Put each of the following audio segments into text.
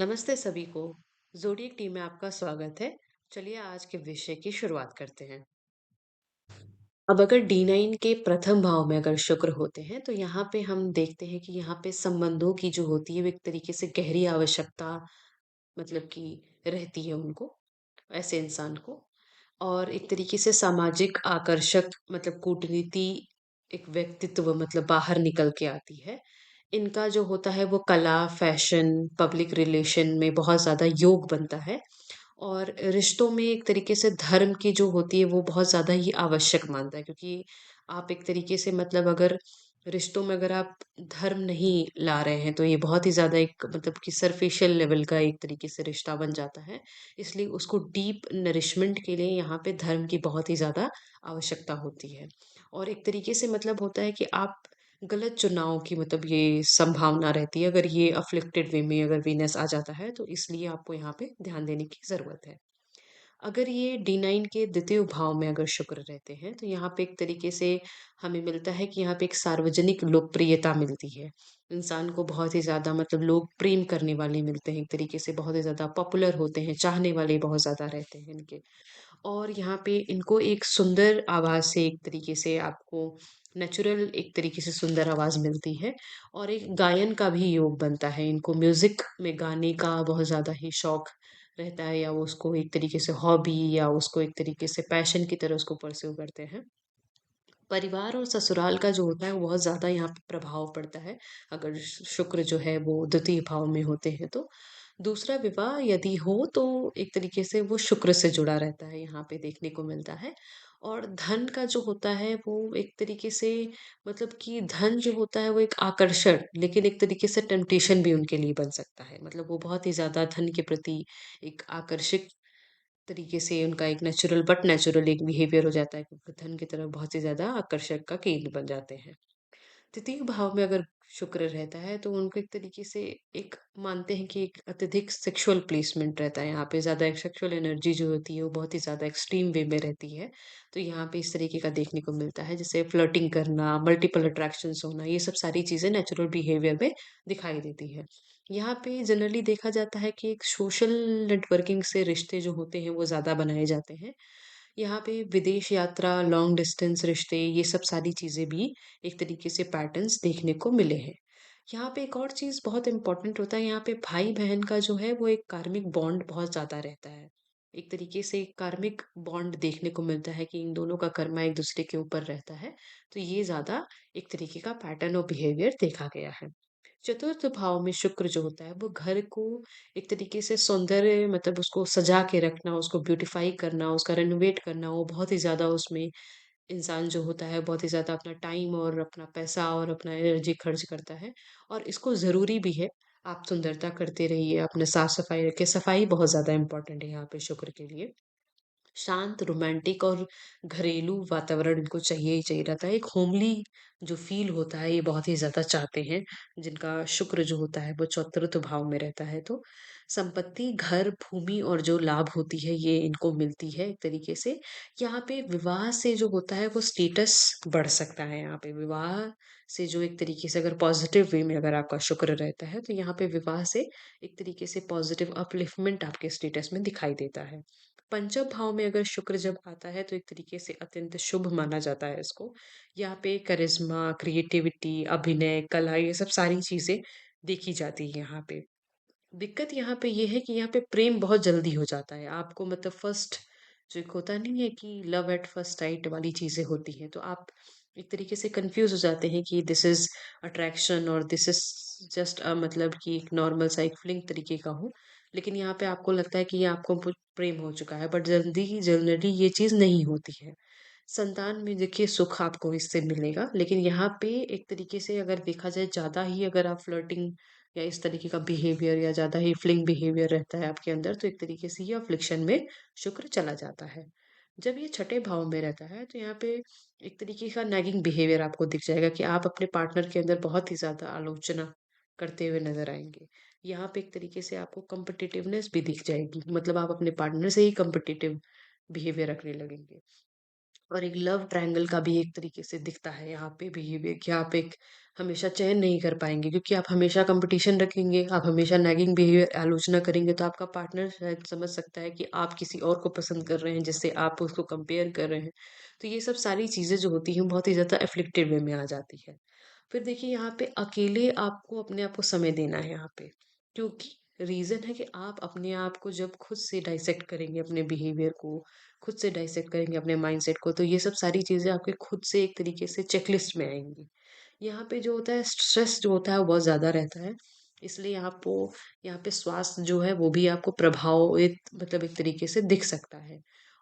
नमस्ते सभी को। ज़ोडिएक टीम में आपका स्वागत है। चलिए आज के विषय की शुरुआत करते हैं। अब अगर D9 के प्रथम भाव में अगर शुक्र होते हैं, तो यहाँ पे हम देखते हैं कि यहाँ पे संबंधों की जो होती है वो एक तरीके से गहरी आवश्यकता मतलब कि रहती है उनको, ऐसे इंसान को। और एक तरीके से सामाजिक आकर्षक मतलब कूटनीति एक व्यक्तित्व मतलब बाहर निकल के आती है। इनका जो होता है वो कला, फैशन, पब्लिक रिलेशन में बहुत ज़्यादा योग बनता है और रिश्तों में एक तरीके से धर्म की जो होती है वो बहुत ज़्यादा ही आवश्यक मानता है क्योंकि आप एक तरीके से मतलब अगर रिश्तों में अगर आप धर्म नहीं ला रहे हैं तो ये बहुत ही ज़्यादा एक मतलब कि सरफेशियल लेवल का एक तरीके से रिश्ता बन जाता है। इसलिए उसको डीप नरिशमेंट के लिए यहाँ पे धर्म की बहुत ही ज़्यादा आवश्यकता होती है। और एक तरीके से मतलब होता है कि आप गलत चुनाव की मतलब ये संभावना रहती है अगर ये अफ्लिक्टेड वे में अगर वीनस आ जाता है तो इसलिए आपको यहाँ पे ध्यान देने की ज़रूरत है। अगर ये D9 के द्वितीय भाव में अगर शुक्र रहते हैं तो यहाँ पे एक तरीके से हमें मिलता है कि यहाँ पे एक सार्वजनिक लोकप्रियता मिलती है। इंसान को बहुत ही ज़्यादा मतलब लोग प्रेम करने वाले मिलते हैं, एक तरीके से बहुत ही ज़्यादा पॉपुलर होते हैं, चाहने वाले बहुत ज़्यादा रहते हैं इनके। और यहाँ पे इनको एक सुंदर आवाज़ से एक तरीके से आपको नेचुरल एक तरीके से सुंदर आवाज़ मिलती है और एक गायन का भी योग बनता है। इनको म्यूज़िक में गाने का बहुत ज़्यादा ही शौक रहता है या वो उसको एक तरीके से हॉबी या उसको एक तरीके से पैशन की तरह उसको परस्यू करते हैं। परिवार और ससुराल का जो होता है वो बहुत ज़्यादा यहाँ पे प्रभाव पड़ता है, अगर शुक्र जो है वो द्वितीय भाव में होते हैं तो। दूसरा विवाह यदि हो तो एक तरीके से वो शुक्र से जुड़ा रहता है, यहाँ पे देखने को मिलता है। और धन का जो होता है वो एक तरीके से मतलब कि धन जो होता है वो एक आकर्षण लेकिन एक तरीके से टेम्पटेशन भी उनके लिए बन सकता है। मतलब वो बहुत ही ज़्यादा धन के प्रति एक आकर्षित तरीके से उनका एक नेचुरल बट नेचुरल एक बिहेवियर हो जाता है क्योंकि धन की तरफ बहुत ही ज़्यादा आकर्षक का केंद्र बन जाते हैं। तृतीय भाव में अगर शुक्र रहता है तो उनको एक तरीके से एक मानते हैं कि एक अत्यधिक सेक्सुअल प्लेसमेंट रहता है, यहाँ पे ज़्यादा एक सेक्सुअल एनर्जी जो होती है वो बहुत ही ज़्यादा एक्सट्रीम वे में रहती है। तो यहाँ पे इस तरीके का देखने को मिलता है जैसे फ्लर्टिंग करना, मल्टीपल अट्रैक्शंस होना, ये सब सारी चीज़ें नेचुरल बिहेवियर में दिखाई देती है। यहाँ पे जनरली देखा जाता है कि एक सोशल नेटवर्किंग से रिश्ते जो होते हैं वो ज़्यादा बनाए जाते हैं। यहाँ पे विदेश यात्रा, लॉन्ग डिस्टेंस रिश्ते ये सब सारी चीज़ें भी एक तरीके से पैटर्न्स देखने को मिले हैं। यहाँ पे एक और चीज़ बहुत इम्पोर्टेंट होता है, यहाँ पे भाई-बहन का जो है वो एक कार्मिक बॉन्ड बहुत ज़्यादा रहता है। एक तरीके से एक कार्मिक बॉन्ड देखने को मिलता है कि इन दोनों का कर्मा एक दूसरे के ऊपर रहता है। तो ये ज़्यादा एक तरीके का पैटर्न और बिहेवियर देखा गया है। चतुर्थ भाव में शुक्र जो होता है वो घर को एक तरीके से सौंदर्य मतलब उसको सजा के रखना, उसको ब्यूटीफाई करना, उसका रेनोवेट करना, वो बहुत ही ज़्यादा उसमें इंसान जो होता है बहुत ही ज़्यादा अपना टाइम और अपना पैसा और अपना एनर्जी खर्च करता है और इसको ज़रूरी भी है। आप सुंदरता करते रहिए, अपने साफ-सफाई रखें, सफाई बहुत ज़्यादा इम्पोर्टेंट है यहाँ पे शुक्र के लिए। शांत, रोमांटिक और घरेलू वातावरण इनको चाहिए ही चाहिए रहता है। एक होमली जो फ़ील होता है, ये बहुत ही ज़्यादा चाहते हैं, जिनका शुक्र जो होता है, वो चतुर्थ भाव में रहता है। तो संपत्ति, घर, भूमि और जो लाभ होती है, ये इनको मिलती है एक तरीके से। यहाँ पे विवाह से जो होता है, वो स्टेटस बढ़ सकता है यहाँ पे। विवाह से जो एक तरीके से अगर पॉज़िटिव वे में अगर आपका शुक्र रहता है, तो यहाँ पे विवाह से एक तरीके से पॉज़िटिव अपलिफ्टमेंट आपके स्टेटस में दिखाई देता है। पंचम भाव में अगर शुक्र जब आता है तो एक तरीके से अत्यंत शुभ माना जाता है इसको। यहाँ पे करिश्मा, क्रिएटिविटी, अभिनय, कला ये सब सारी चीज़ें देखी जाती है यहाँ पे। दिक्कत यहाँ पे ये है कि यहाँ पे प्रेम बहुत जल्दी हो जाता है। आपको मतलब फर्स्ट जो एक होता नहीं है कि लव एट फर्स्ट साइट वाली चीज़ें होती हैं, तो आप एक तरीके से कन्फ्यूज़ हो जाते हैं कि दिस इज़ अट्रैक्शन और दिस इज़ जस्ट मतलब कि एक नॉर्मल सा एक फ्लिंग तरीके का हो। लेकिन यहाँ पे आपको लगता है कि ये आपको प्रेम हो चुका है, बट जल्दी जनरली ये चीज़ नहीं होती है। संतान में देखिए सुख आपको इससे मिलेगा, लेकिन यहाँ पे एक तरीके से अगर देखा जाए ज़्यादा ही अगर आप फ्लर्टिंग या इस तरीके का बिहेवियर या ज़्यादा ही फ्लिंग बिहेवियर रहता है आपके अंदर, तो एक तरीके से ये अफ़्लिक्शन में शुक्र चला जाता है। जब ये छठे भाव में रहता है, तो यहाँ पे एक तरीके का नैगिंग बिहेवियर आपको दिख जाएगा कि आप अपने पार्टनर के अंदर बहुत ही ज़्यादा आलोचना करते हुए नज़र आएँगे। यहाँ पे एक तरीके से आपको कॉम्पिटिटिवनेस भी दिख जाएगी, मतलब आप अपने पार्टनर से ही कॉम्पिटिटिव बिहेवियर रखने लगेंगे। और एक लव ट्रायंगल का भी एक तरीके से दिखता है यहाँ पे बिहेवियर कि आप एक हमेशा चयन नहीं कर पाएंगे, क्योंकि आप हमेशा कंपटीशन रखेंगे, आप हमेशा नैगिंग बिहेवियर आलोचना करेंगे, तो आपका पार्टनर शायद समझ सकता है कि आप किसी और को पसंद कर रहे हैं जिससे आप उसको कंपेयर कर रहे हैं। तो ये सब सारी चीजें जो होती हैं बहुत ही ज्यादा एफ्लिक्टेड वे में आ जाती है। फिर देखिए यहाँ पे अकेले आपको अपने आप को समय देना है यहाँ पे, क्योंकि रीजन है कि आप अपने आप को जब खुद से डाइसेक्ट करेंगे अपने बिहेवियर को, खुद से डाइसेक्ट करेंगे अपने माइंडसेट को, तो ये सब सारी चीजें आपके खुद से एक तरीके से चेकलिस्ट में आएंगी। यहाँ पे जो होता है स्ट्रेस जो होता है वो बहुत ज्यादा रहता है, इसलिए यहाँ पे स्वास्थ्य जो है वो भी आपको प्रभावित मतलब एक तरीके से दिख सकता है।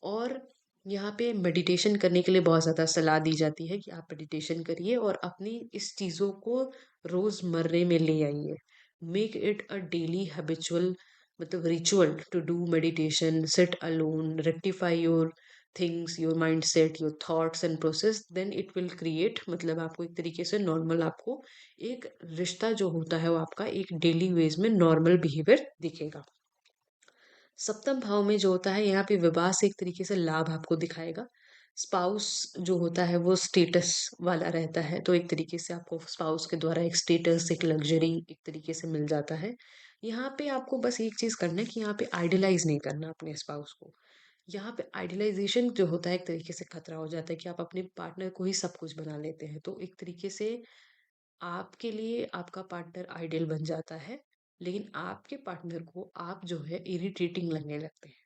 और यहाँ पे मेडिटेशन करने के लिए बहुत ज़्यादा सलाह दी जाती है कि आप मेडिटेशन करिए और अपनी इस चीज़ों को रोज़मर्रे में ले आइए। Make it a daily habitual मतलब ritual to do meditation, sit alone, rectify your things, your mind set, your thoughts and process, then it will create मतलब आपको एक तरीके से नॉर्मल आपको एक रिश्ता जो होता है वो आपका एक डेली वेज में नॉर्मल बिहेवियर दिखेगा। सप्तम भाव में जो होता है यहाँ पे विवाह से एक तरीके से लाभ आपको दिखाएगा। स्पाउस जो होता है वो स्टेटस वाला रहता है, तो एक तरीके से आपको स्पाउस के द्वारा एक स्टेटस एक लग्जरी एक तरीके से मिल जाता है। यहाँ पे आपको बस एक चीज करना है कि यहाँ पे आइडलाइज नहीं करना अपने स्पाउस को। यहाँ पे आइडलाइजेशन जो होता है एक तरीके से खतरा हो जाता है कि आप अपने पार्टनर को ही सब कुछ बना लेते हैं, तो एक तरीके से आपके लिए आपका पार्टनर आइडियल बन जाता है, लेकिन आपके पार्टनर को आप जो है इरिटेटिंग लगने लगते हैं।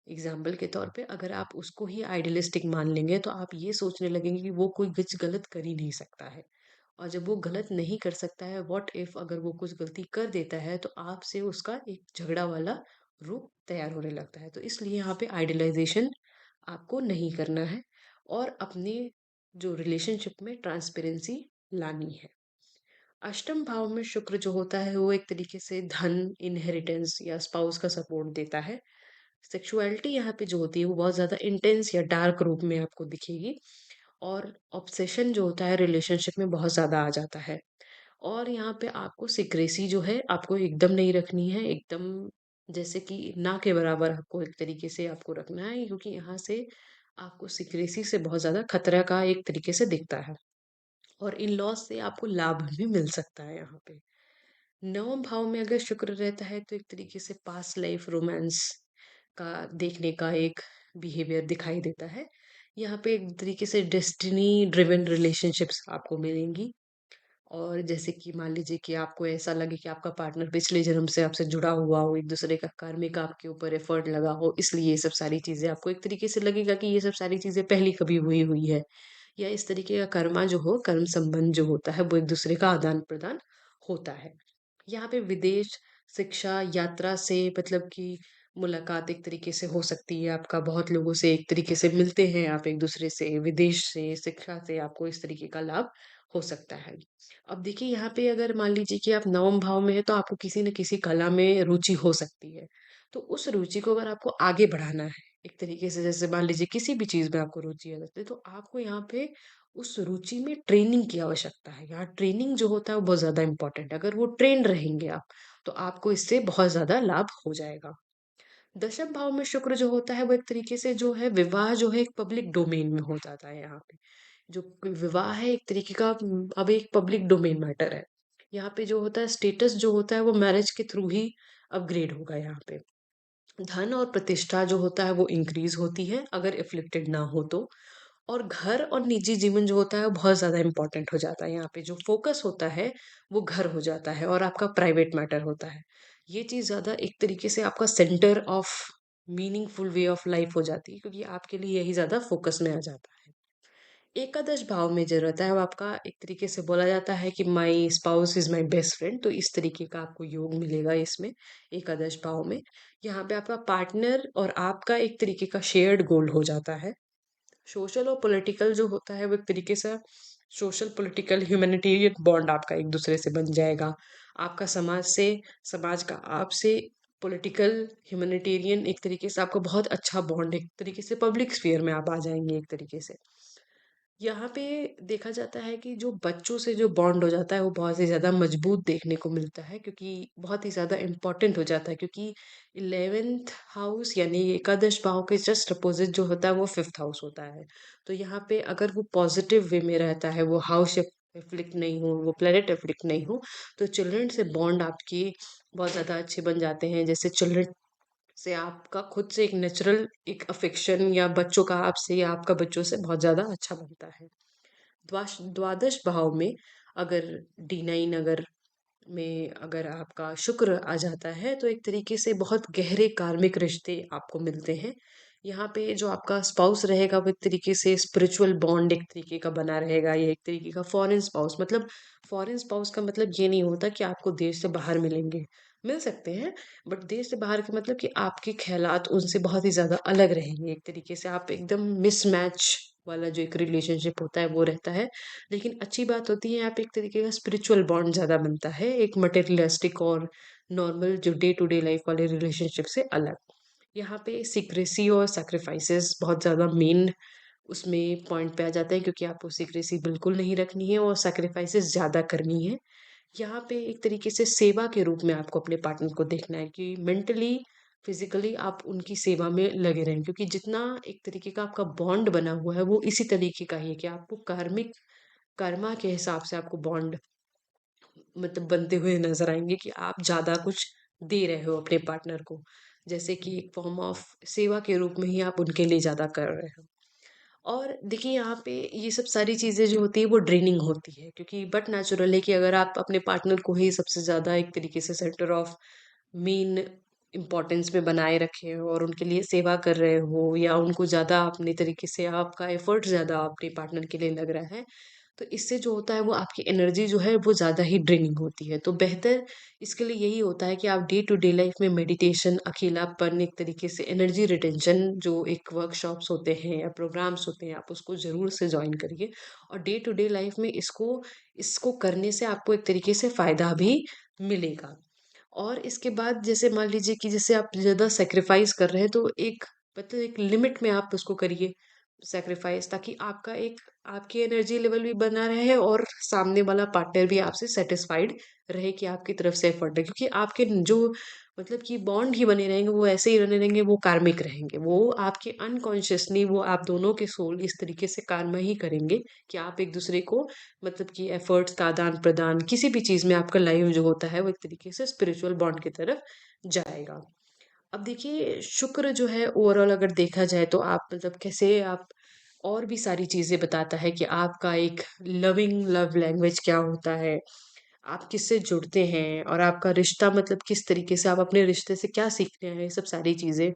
एग्जाम्पल के तौर पे अगर आप उसको ही आइडियलिस्टिक मान लेंगे तो आप ये सोचने लगेंगे कि वो कोई कुछ गलत कर ही नहीं सकता है। और जब वो गलत नहीं कर सकता है, व्हाट इफ अगर वो कुछ गलती कर देता है, तो आपसे उसका एक झगड़ा वाला रूप तैयार होने लगता है। तो इसलिए यहाँ पे आइडियलाइजेशन आपको नहीं करना है और अपने जो रिलेशनशिप में ट्रांसपेरेंसी लानी है। अष्टम भाव में शुक्र जो होता है वो एक तरीके से धन, इनहेरिटेंस या स्पाउस का सपोर्ट देता है। सेक्सुअलिटी यहाँ पे जो होती है वो बहुत ज़्यादा इंटेंस या डार्क रूप में आपको दिखेगी, और ऑब्सेशन जो होता है रिलेशनशिप में बहुत ज़्यादा आ जाता है। और यहाँ पे आपको सिक्रेसी जो है आपको एकदम नहीं रखनी है, एकदम जैसे कि ना के बराबर आपको एक तरीके से आपको रखना है, क्योंकि यहाँ से आपको सिक्रेसी से बहुत ज़्यादा खतरा का एक तरीके से दिखता है। और इन लॉज से आपको लाभ भी मिल सकता है यहाँ पे। नवम भाव में अगर शुक्र रहता है तो एक तरीके से पास्ट लाइफ रोमांस का देखने का एक बिहेवियर दिखाई देता है। यहाँ पे एक तरीके से डेस्टिनी ड्रिवन रिलेशनशिप्स आपको मिलेंगी। और जैसे कि मान लीजिए कि आपको ऐसा लगे कि आपका पार्टनर पिछले जन्म से आपसे जुड़ा हुआ हो, एक दूसरे का कार्मिक आपके ऊपर एफर्ट लगा हो, इसलिए ये सब सारी चीजें आपको एक तरीके से लगेगा कि ये सब सारी चीजें पहले कभी हुई हुई है, या इस तरीके का कर्मा जो हो कर्म संबंध जो होता है वो एक दूसरे का आदान प्रदान होता है। यहाँ पे विदेश शिक्षा यात्रा से मतलब कि मुलाकात एक तरीके से हो सकती है, आपका बहुत लोगों से एक तरीके से मिलते हैं आप एक दूसरे से, विदेश से शिक्षा से आपको इस तरीके का लाभ हो सकता है। अब देखिए यहाँ पे अगर मान लीजिए कि आप नवम भाव में है तो आपको किसी न किसी कला में रुचि हो सकती है। तो उस रुचि को अगर आपको आगे बढ़ाना है एक तरीके से, जैसे मान लीजिए किसी भी चीज में आपको रुचि है तो आपको यहाँ पे उस रुचि में ट्रेनिंग की आवश्यकता है। यहाँ ट्रेनिंग जो होता है वो बहुत ज्यादा इंपॉर्टेंट है, अगर वो ट्रेन रहेंगे आप तो आपको इससे बहुत ज्यादा लाभ हो जाएगा। दशम भाव में शुक्र जो होता है वो एक तरीके से जो है विवाह जो है एक पब्लिक डोमेन में हो जाता है। यहाँ पे जो विवाह है एक तरीके का अब एक पब्लिक डोमेन मैटर है। यहाँ पे जो होता है स्टेटस जो होता है वो मैरिज के थ्रू ही अपग्रेड होगा। यहाँ पे धन और प्रतिष्ठा जो होता है वो इंक्रीज होती है अगर इफ्लिक्टेड ना हो तो। और घर और निजी जीवन जो होता है वो बहुत ज्यादा इंपॉर्टेंट हो जाता है। यहाँ पे जो फोकस होता है वो घर हो जाता है और आपका प्राइवेट मैटर होता है। ये चीज ज्यादा एक तरीके से आपका centre of meaningful way of life हो जाती है, क्योंकि आपके लिए यही ज्यादा फोकस में आ जाता है। एकादश भाव में जो रहता है वो आपका एक तरीके से बोला जाता है कि my spouse is my best friend, तो इस तरीके का आपको योग मिलेगा इसमें एकादश भाव में। यहाँ पे आपका पार्टनर और आपका एक तरीके का शेयर्ड गोल हो जाता है। सोशल और पॉलिटिकल जो होता है वो एक तरीके से सोशल पॉलिटिकल ह्यूमैनिटेरियन बॉन्ड आपका एक दूसरे से बन जाएगा। आपका समाज से समाज का आपसे पॉलिटिकल ह्यूमैनिटेरियन एक तरीके से आपका बहुत अच्छा बॉन्ड एक तरीके से पब्लिक स्फीयर में आप आ जाएंगे एक तरीके से। यहाँ पे देखा जाता है कि जो बच्चों से जो बॉन्ड हो जाता है वो बहुत ही ज़्यादा मजबूत देखने को मिलता है, क्योंकि बहुत ही ज़्यादा इम्पोर्टेंट हो जाता है, क्योंकि 11th हाउस यानी एकादश भाव के जस्ट अपोजिट जो होता है वो 5th हाउस होता है। तो यहाँ पे अगर वो पॉजिटिव वे में रहता है, वो हाउस एफ्लिक्ट नहीं हो, वो प्लेनेट एफ्लिक्ट नहीं हो, तो चिल्ड्रन से बॉन्ड आपकी बहुत ज़्यादा अच्छे बन जाते हैं। जैसे चिल्ड्रन से आपका खुद से एक नेचुरल एक अफेक्शन, या बच्चों का आपसे या आपका बच्चों से बहुत ज़्यादा अच्छा बनता है। द्वादश भाव में अगर D9 अगर में अगर आपका शुक्र आ जाता है, तो एक तरीके से बहुत गहरे कार्मिक रिश्ते आपको मिलते हैं। यहाँ पे जो आपका स्पाउस रहेगा वो एक तरीके से स्पिरिचुअल बॉन्ड एक तरीके का बना रहेगा। ये एक तरीके का फॉरेन स्पाउस, मतलब फॉरेन स्पाउस का मतलब ये नहीं होता कि आपको देश से बाहर मिलेंगे, मिल सकते हैं, बट देश से बाहर का मतलब कि आपके ख्यालात उनसे बहुत ही ज़्यादा अलग रहेंगे। एक तरीके से आप एकदम मिसमैच वाला जो एक रिलेशनशिप होता है वो रहता है। लेकिन अच्छी बात होती है यहाँ पे एक तरीके का स्पिरिचुअल बॉन्ड ज़्यादा बनता है, एक मटेरियलिस्टिक और नॉर्मल जो डे टू डे लाइफ वाले रिलेशनशिप से अलग। यहाँ पे सीक्रेसी और सैक्रिफाइसेस बहुत ज़्यादा मेन उसमें पॉइंट पे आ जाते हैं, क्योंकि आपको सीक्रेसी बिल्कुल नहीं रखनी है और सैक्रिफाइसेस ज़्यादा करनी है। यहाँ पे एक तरीके से सेवा के रूप में आपको अपने पार्टनर को देखना है कि मेंटली फिजिकली आप उनकी सेवा में लगे रहें, क्योंकि जितना एक तरीके का आपका बॉन्ड बना हुआ है वो इसी तरीके का ही है कि आपको कार्मिक कर्मा के हिसाब से आपको बॉन्ड मतलब बनते हुए नजर आएंगे कि आप ज्यादा कुछ दे रहे हो अपने पार्टनर को, जैसे कि एक फॉर्म ऑफ सेवा के रूप में ही आप उनके लिए ज्यादा कर रहे हो। और देखिए यहाँ पे ये सब सारी चीजें जो होती है वो ड्रेनिंग होती है, क्योंकि बट नेचुरल है कि अगर आप अपने पार्टनर को ही सबसे ज्यादा एक तरीके से सेंटर ऑफ मेन इम्पोर्टेंस में बनाए रखे हो और उनके लिए सेवा कर रहे हो, या उनको ज़्यादा अपने तरीके से आपका एफर्ट ज़्यादा अपने पार्टनर के लिए लग रहा है, तो इससे जो होता है वो आपकी एनर्जी जो है वो ज़्यादा ही ड्रेनिंग होती है। तो बेहतर इसके लिए यही होता है कि आप डे टू डे लाइफ में मेडिटेशन, अकेलापन, एक तरीके से एनर्जी रिटेंशन जो एक वर्कशॉप्स होते हैं या प्रोग्राम्स होते हैं, आप उसको ज़रूर से ज्वाइन करिए। और डे टू डे लाइफ में इसको इसको करने से आपको एक तरीके से फ़ायदा भी मिलेगा। और इसके बाद जैसे मान लीजिए कि जैसे आप ज़्यादा सैक्रिफाइस कर रहे हैं, तो एक मतलब एक लिमिट में आप उसको करिए सैक्रिफाइस, ताकि आपका एक आपकी एनर्जी लेवल भी बना रहे और सामने वाला पार्टनर भी आपसे सेटिस्फाइड रहे कि आपकी तरफ से एफर्ट है, क्योंकि आपके जो मतलब कि बॉन्ड ही बने रहेंगे वो ऐसे ही बने रहेंगे, वो कार्मिक रहेंगे, वो आपके अनकॉन्शियसली वो आप दोनों के सोल इस तरीके से कार्य ही करेंगे कि आप एक दूसरे को मतलब कि एफर्ट्स का आदान प्रदान किसी भी चीज में आपका लाइफ जो होता है वो एक तरीके से स्पिरिचुअल बॉन्ड की तरफ जाएगा। अब देखिए शुक्र जो है ओवरऑल अगर देखा जाए तो आप मतलब कैसे आप और भी सारी चीजें बताता है कि आपका एक लविंग लव लैंग्वेज क्या होता है, आप किससे जुड़ते हैं और आपका रिश्ता मतलब किस तरीके से आप अपने रिश्ते से क्या सीखते हैं, ये सब सारी चीजें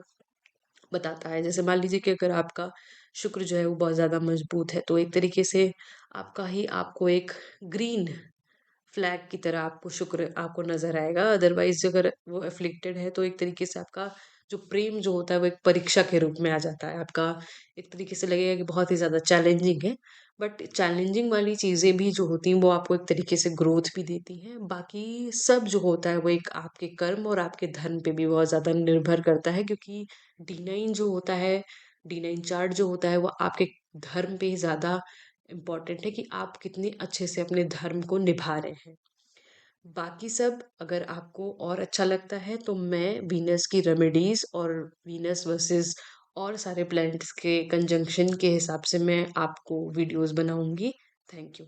बताता है। जैसे मान लीजिए कि अगर आपका शुक्र जो है वो बहुत ज़्यादा मजबूत है, तो एक तरीके से आपका ही आपको एक ग्रीन फ्लैग की तरह आपको शुक्र आपको नज़र आएगा। अदरवाइज़ अगर वो अफ़्लिक्टेड है, तो एक तरीके से आपका जो प्रेम जो होता है वो एक परीक्षा के रूप में आ जाता है। आपका एक तरीके से लगेगा कि बहुत ही ज़्यादा चैलेंजिंग है। बट चैलेंजिंग वाली चीज़ें भी जो होती हैं वो आपको एक तरीके से ग्रोथ भी देती हैं। बाकी सब जो होता है वो एक आपके कर्म और आपके धर्म पे भी बहुत ज़्यादा निर्भर करता है, क्योंकि D9 जो होता है, D9 चार्ट जो होता है वो आपके धर्म पे ही ज़्यादा इम्पोर्टेंट है कि आप कितने अच्छे से अपने धर्म को निभा रहे हैं। बाकी सब अगर आपको और अच्छा लगता है तो मैं वीनस की रेमेडीज और वीनस वर्सेस और सारे प्लैनेट्स के कंजंक्शन के हिसाब से मैं आपको वीडियोस बनाऊंगी। Thank you.